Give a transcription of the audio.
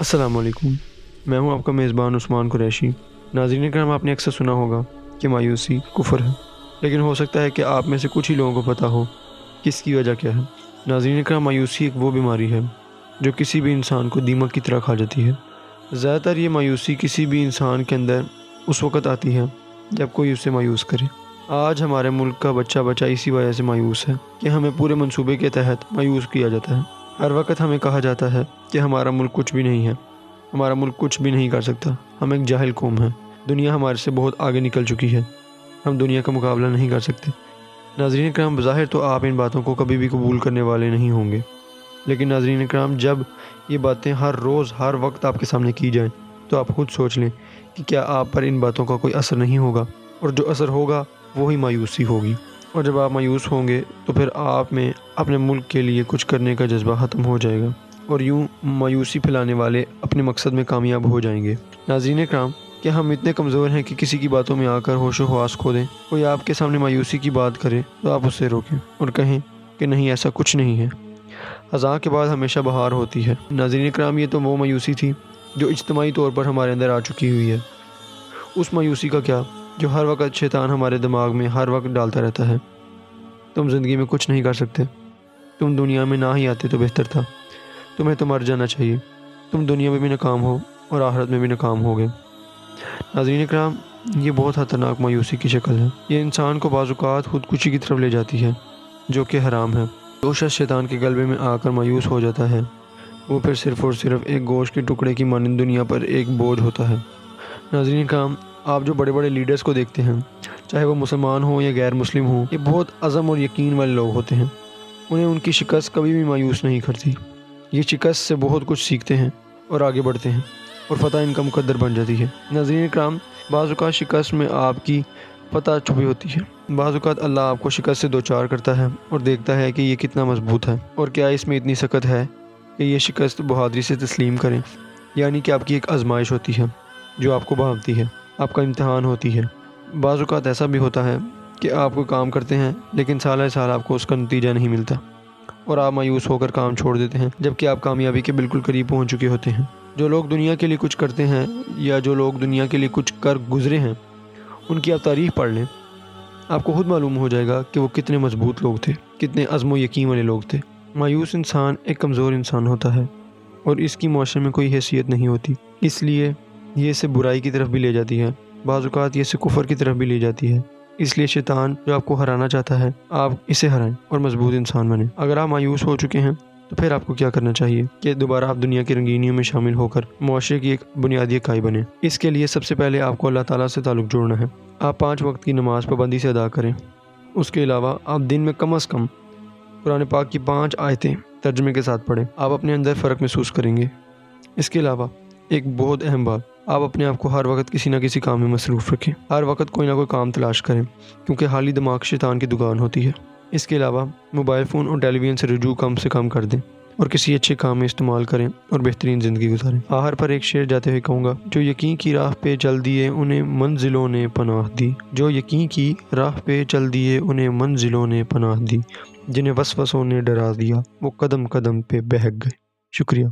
अस्सलाम वालेकुम। मैं हूं आपका मेज़बान उस्मान कुरैशी। नाज़रीन करम, आपने अक्सर सुना होगा कि मायूसी कुफ़र है, लेकिन हो सकता है कि आप में से कुछ ही लोगों को पता हो कि इसकी वजह क्या है। नाज़रीन करम, मायूसी एक वो बीमारी है जो किसी भी इंसान को दीमक की तरह खा जाती है। ज़्यादातर ये मायूसी किसी भी इंसान के अंदर उस वक़्त आती है जब कोई उसे मायूस करे। आज हमारे मुल्क का बच्चा इसी वजह से मायूस है कि हमें पूरे मंसूबे के तहत मायूस किया जाता है। हर वक्त हमें कहा जाता है कि हमारा मुल्क कुछ भी नहीं है, हमारा मुल्क कुछ भी नहीं कर सकता, हम एक जाहिल कौम हैं, दुनिया हमारे से बहुत आगे निकल चुकी है, हम दुनिया का मुकाबला नहीं कर सकते। नाज़रीन इकराम, बज़ाहिर तो आप इन बातों को कभी भी कबूल करने वाले नहीं होंगे, लेकिन नाज़रीन इकराम, जब ये बातें हर रोज़ हर वक्त आपके सामने की जाएँ तो आप खुद सोच लें कि क्या आप पर इन बातों का कोई असर नहीं होगा, और जो असर होगा वही मायूसी होगी। और जब आप मायूस होंगे तो फिर आप में अपने मुल्क के लिए कुछ करने का जज्बा ख़त्म हो जाएगा, और यूँ मायूसी फैलाने वाले अपने मकसद में कामयाब हो जाएंगे। नाज़रीन इकराम, क्या हम इतने कमज़ोर हैं कि किसी की बातों में आकर होशो हवास खो दें? कोई आपके सामने मायूसी की बात करे तो आप उससे रोकें और कहें कि नहीं, ऐसा कुछ नहीं है, ख़ज़ां के बाद हमेशा बहार होती है। नाज़रीन इकराम, ये तो वो मायूसी थी जो इज्तिमाई तौर पर हमारे अंदर आ चुकी हुई है। उस मायूसी का क्या जो हर वक्त शैतान हमारे दिमाग में हर वक्त डालता रहता है, तुम ज़िंदगी में कुछ नहीं कर सकते, तुम दुनिया में ना ही आते तो बेहतर था, तुम्हें तो मर जाना चाहिए, तुम दुनिया में भी नाकाम हो और आखिरत में भी नाकाम होगे। नाज़रीन इकराम, ये बहुत ख़तरनाक मायूसी की शक्ल है। ये इंसान को बाज़-औक़ात खुदकुशी की तरफ ले जाती है, जो कि हराम है। जो शख्स शैतान के गलबे में आकर मायूस हो जाता है, वो फिर सिर्फ़ और सिर्फ एक गोश्त के टुकड़े की मानंद दुनिया पर एक बोझ होता है। नाज़रीन इकराम, आप जो बड़े बड़े लीडर्स को देखते हैं, चाहे वो मुसलमान हों या गैर मुस्लिम हों, ये बहुत अज़म और यकीन वाले लोग होते हैं। उन्हें उनकी शिकस्त कभी भी मायूस नहीं करती। ये शिकस्त से बहुत कुछ सीखते हैं और आगे बढ़ते हैं, और फ़तह इनका मुकद्दर बन जाती है। नाज़रीन इकराम, बाज़ औक़ात शिकस्त में आपकी फ़तह छुपी होती है। बाज़ औक़ात अल्लाह आपको शिकस्त से दो चार करता है और देखता है कि ये कितना मजबूत है, और क्या इसमें इतनी सख्त है कि ये शिकस्त बहादुरी से तस्लीम करें। यानी कि आपकी एक आजमाइश होती है जो आपको भांपती है, आपका इम्तिहान होती है। बाज़ औक़ात ऐसा भी होता है कि आप कोई काम करते हैं लेकिन साल साल आपको उसका नतीजा नहीं मिलता, और आप मायूस होकर काम छोड़ देते हैं, जबकि आप कामयाबी के बिल्कुल करीब पहुंच चुके होते हैं। जो लोग दुनिया के लिए कुछ करते हैं या जो लोग दुनिया के लिए कुछ कर गुजरे हैं, उनकी आप तारीफ़ पढ़ लें, आपको खुद मालूम हो जाएगा कि वो कितने मजबूत लोग थे, कितने अज़्म व यकीन वाले लोग थे। मायूस इंसान एक कमज़ोर इंसान होता है और इसकी मुआशरे में कोई हैसियत नहीं होती, इसलिए ये इसे बुराई की तरफ भी ले जाती है, बाज़ औक़ात ये इसे कुफ़र की तरफ भी ले जाती है। इसलिए शैतान जो आपको हराना चाहता है, आप इसे हराएं और मजबूत इंसान बनें। अगर आप मायूस हो चुके हैं तो फिर आपको क्या करना चाहिए कि दोबारा आप दुनिया की रंगीनियों में शामिल होकर मुआशरे की एक बुनियादी इकाई बने। इसके लिए सबसे पहले आपको अल्लाह ताला से ताल्लुक़ जोड़ना है। आप 5 वक्त की नमाज़ पाबंदी से अदा करें। उसके अलावा आप दिन में कम अज़ कम कुरान पाक की 5 आयतें तर्जुमे के साथ पढ़ें। आप अपने अंदर फ़र्क महसूस करेंगे। इसके अलावा एक बहुत अहम बात, आप अपने आप को हर वक्त किसी न किसी काम में मसरूफ़ रखें। हर वक्त कोई ना कोई काम तलाश करें, क्योंकि खाली दिमाग शैतान की दुकान होती है। इसके अलावा मोबाइल फ़ोन और टेलीविज़न से रुजू कम से कम कर दें और किसी अच्छे काम में इस्तेमाल करें और बेहतरीन ज़िंदगी गुजारें। आखिर पर एक शेर जाते हुए कहूँगा, जो यकीन की राह पे चल दिए उन्हें मंजिलों ने पनाह दी, जो यकीन की राह पे चल दिए उन्हें मंजिलों ने पनाह दी, जिन्हें वसवसों ने डरा दिया वो कदम कदम पे बहक गए। शुक्रिया।